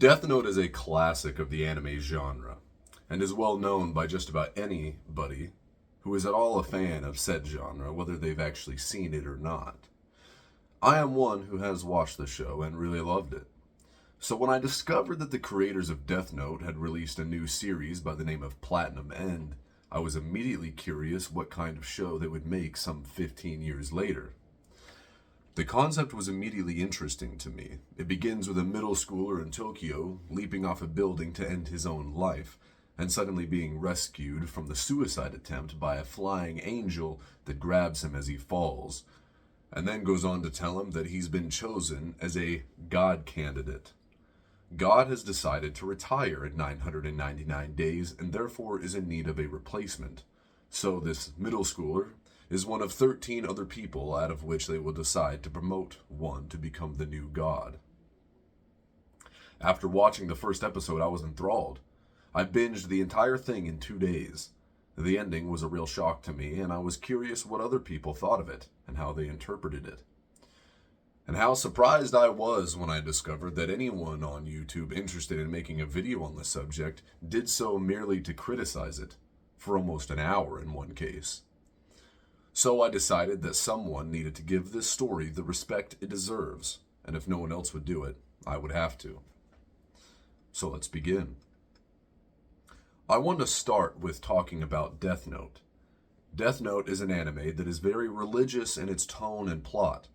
Death Note is a classic of the anime genre, and is well known by just about anybody who is at all a fan of said genre, whether they've actually seen it or not. I am one who has watched the show and really loved it. So when I discovered that the creators of Death Note had released a new series by the name of Platinum End, I was immediately curious what kind of show they would make some 15 years later. The concept was immediately interesting to me. It begins with a middle schooler in Tokyo leaping off a building to end his own life, and suddenly being rescued from the suicide attempt by a flying angel that grabs him as he falls, and then goes on to tell him that he's been chosen as a God candidate. God has decided to retire at 999 days and therefore is in need of a replacement. So this middle schooler is one of 13 other people out of which they will decide to promote one to become the new god. After watching the first episode, I was enthralled. I binged the entire thing in 2 days. The ending was a real shock to me, and I was curious what other people thought of it and how they interpreted it. And how surprised I was when I discovered that anyone on YouTube interested in making a video on the subject did so merely to criticize it, for almost an hour in one case. So I decided that someone needed to give this story the respect it deserves, and if no one else would do it, I would have to. So let's begin. I want to start with talking about Death Note. Death Note is an anime that is very religious in its tone and plot.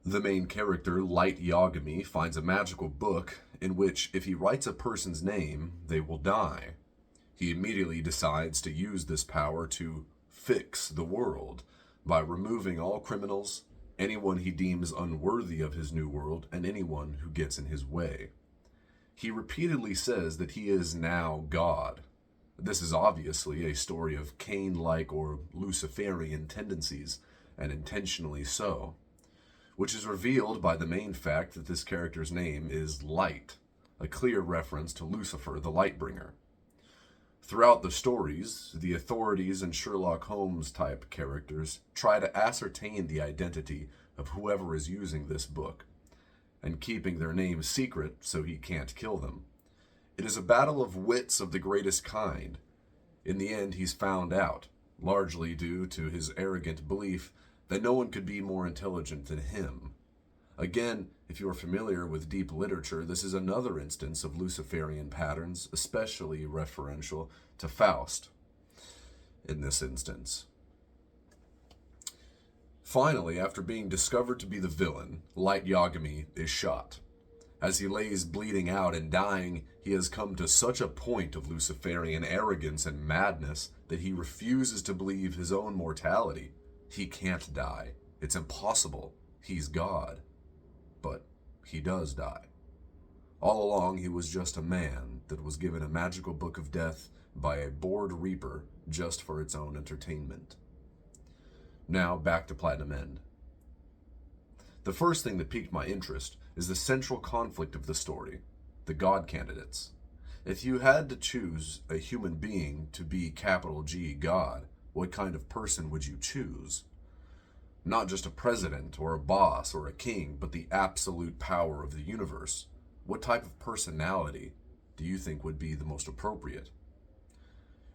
The main character, Light Yagami, finds a magical book in which if he writes a person's name, they will die. He immediately decides to use this power to fix the world by removing all criminals, anyone he deems unworthy of his new world, and anyone who gets in his way. He repeatedly says that he is now God. This is obviously a story of Cain-like or Luciferian tendencies, and intentionally so, which is revealed by the main fact that this character's name is Light, a clear reference to Lucifer, the Lightbringer. Throughout the stories, the authorities and Sherlock Holmes-type characters try to ascertain the identity of whoever is using this book, and keeping their names secret so he can't kill them. It is a battle of wits of the greatest kind. In the end, he's found out, largely due to his arrogant belief that no one could be more intelligent than him. Again, if you are familiar with deep literature, this is another instance of Luciferian patterns, especially referential to Faust in this instance. Finally, after being discovered to be the villain, Light Yagami is shot. As he lays bleeding out and dying, he has come to such a point of Luciferian arrogance and madness that he refuses to believe his own mortality. He can't die. It's impossible. He's God. But he does die. All along, he was just a man that was given a magical book of death by a bored reaper just for its own entertainment. Now, back to Platinum End. The first thing that piqued my interest is the central conflict of the story, the God candidates. If you had to choose a human being to be capital G God, what kind of person would you choose? Not just a president or a boss or a king, but the absolute power of the universe. What type of personality do you think would be the most appropriate?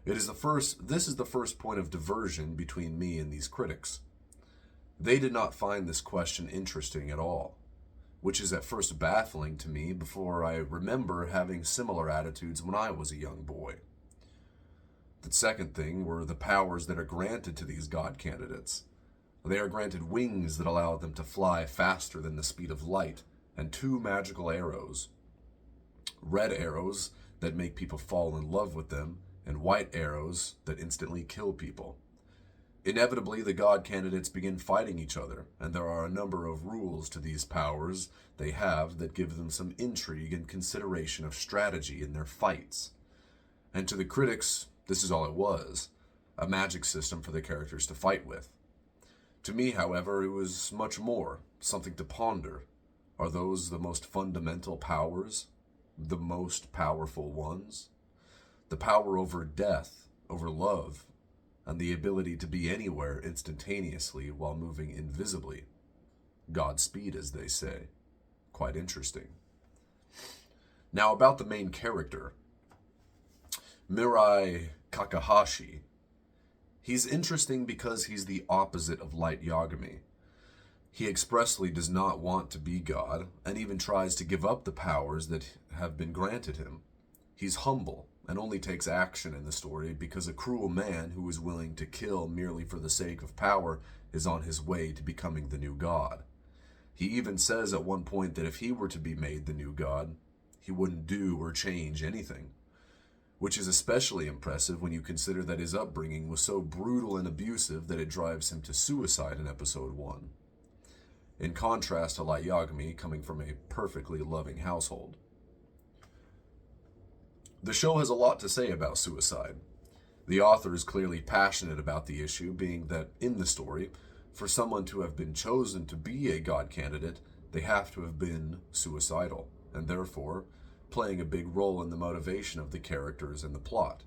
This is the first point of diversion between me and these critics. They did not find this question interesting at all, which is at first baffling to me before I remember having similar attitudes when I was a young boy. The second thing were the powers that are granted to these God candidates. They are granted wings that allow them to fly faster than the speed of light, and 2 magical arrows. Red arrows that make people fall in love with them, and white arrows that instantly kill people. Inevitably, the God candidates begin fighting each other, and there are a number of rules to these powers they have that give them some intrigue and consideration of strategy in their fights. And to the critics, this is all it was, a magic system for the characters to fight with. To me, however, it was much more, something to ponder. Are those the most fundamental powers? The most powerful ones? The power over death, over love, and the ability to be anywhere instantaneously while moving invisibly. Godspeed, as they say. Quite interesting. Now, about the main character, Mirai Kakahashi. He's interesting because he's the opposite of Light Yagami. He expressly does not want to be God, and even tries to give up the powers that have been granted him. He's humble, and only takes action in the story because a cruel man who is willing to kill merely for the sake of power is on his way to becoming the new god. He even says at one point that if he were to be made the new god, he wouldn't do or change anything, which is especially impressive when you consider that his upbringing was so brutal and abusive that it drives him to suicide in episode 1. In contrast to Light Yagami, coming from a perfectly loving household. The show has a lot to say about suicide. The author is clearly passionate about the issue, being that in the story, for someone to have been chosen to be a god candidate, they have to have been suicidal, and therefore playing a big role in the motivation of the characters and the plot.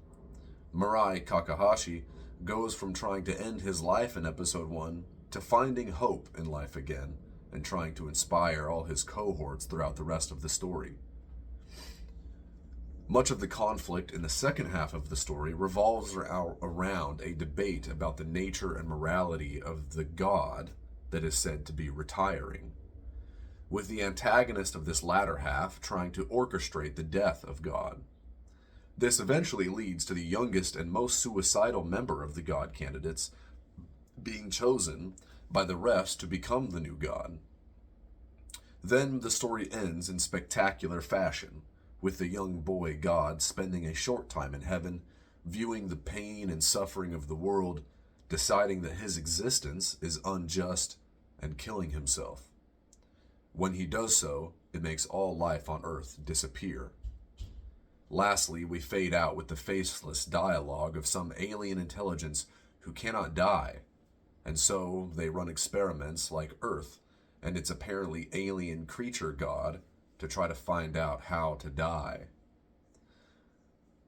Mirai Kakahashi goes from trying to end his life in episode 1 to finding hope in life again and trying to inspire all his cohorts throughout the rest of the story. Much of the conflict in the second half of the story revolves around a debate about the nature and morality of the god that is said to be retiring, with the antagonist of this latter half trying to orchestrate the death of God. This eventually leads to the youngest and most suicidal member of the god candidates being chosen by the rest to become the new god. Then the story ends in spectacular fashion, with the young boy God spending a short time in heaven, viewing the pain and suffering of the world, deciding that his existence is unjust, and killing himself. When he does so, it makes all life on earth disappear. Lastly, we fade out with the faceless dialogue of some alien intelligence who cannot die, and so they run experiments like Earth and its apparently alien creature god to try to find out how to die.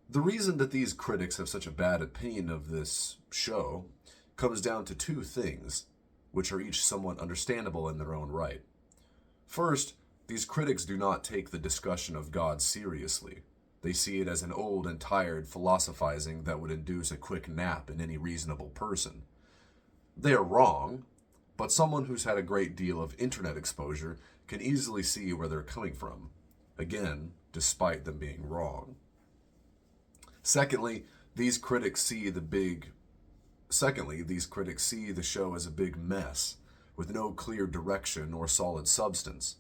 The reason that these critics have such a bad opinion of this show comes down to two things, which are each somewhat understandable in their own right. First, these critics do not take the discussion of God seriously. They see it as an old and tired philosophizing that would induce a quick nap in any reasonable person. They are wrong, but someone who's had a great deal of internet exposure can easily see where they're coming from, again, despite them being wrong. Secondly, these critics see the show as a big mess, with no clear direction or solid substance.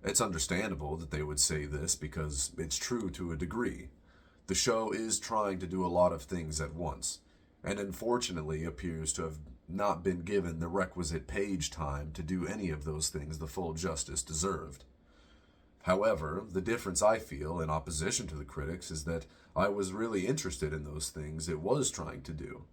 It's understandable that they would say this because it's true to a degree. The show is trying to do a lot of things at once, and unfortunately appears to have not been given the requisite page time to do any of those things the full justice deserved. However, the difference I feel in opposition to the critics is that I was really interested in those things it was trying to do.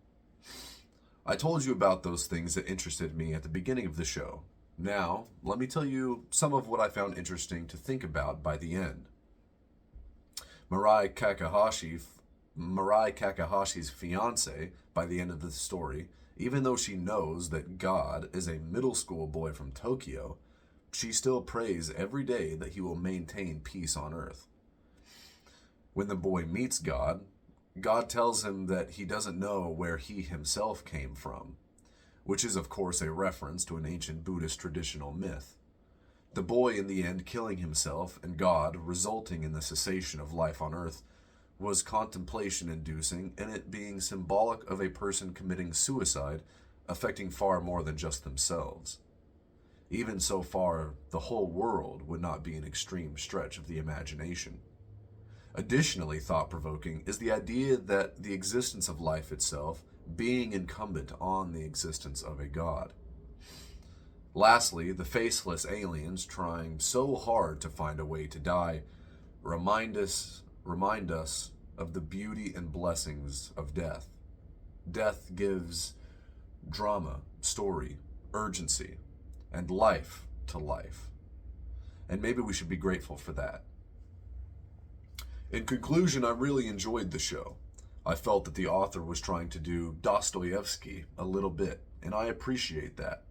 I told you about those things that interested me at the beginning of the show. Now, let me tell you some of what I found interesting to think about by the end. Mirai Kakahashi's fiancé, by the end of the story, even though she knows that God is a middle school boy from Tokyo, she still prays every day that he will maintain peace on earth. When the boy meets God, God tells him that he doesn't know where he himself came from, which is of course a reference to an ancient Buddhist traditional myth. The boy in the end killing himself and God resulting in the cessation of life on earth was contemplation-inducing, and it being symbolic of a person committing suicide, affecting far more than just themselves. Even so far, the whole world would not be an extreme stretch of the imagination. Additionally thought-provoking is the idea that the existence of life itself being incumbent on the existence of a god. Lastly, the faceless aliens trying so hard to find a way to die remind us of the beauty and blessings of death. Death gives drama, story, urgency, and life to life. And maybe we should be grateful for that. In conclusion, I really enjoyed the show. I felt that the author was trying to do Dostoevsky a little bit, and I appreciate that.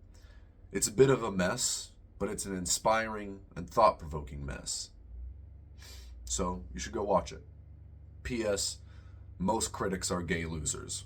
It's a bit of a mess, but it's an inspiring and thought-provoking mess. So you should go watch it. P.S. Most critics are gay losers.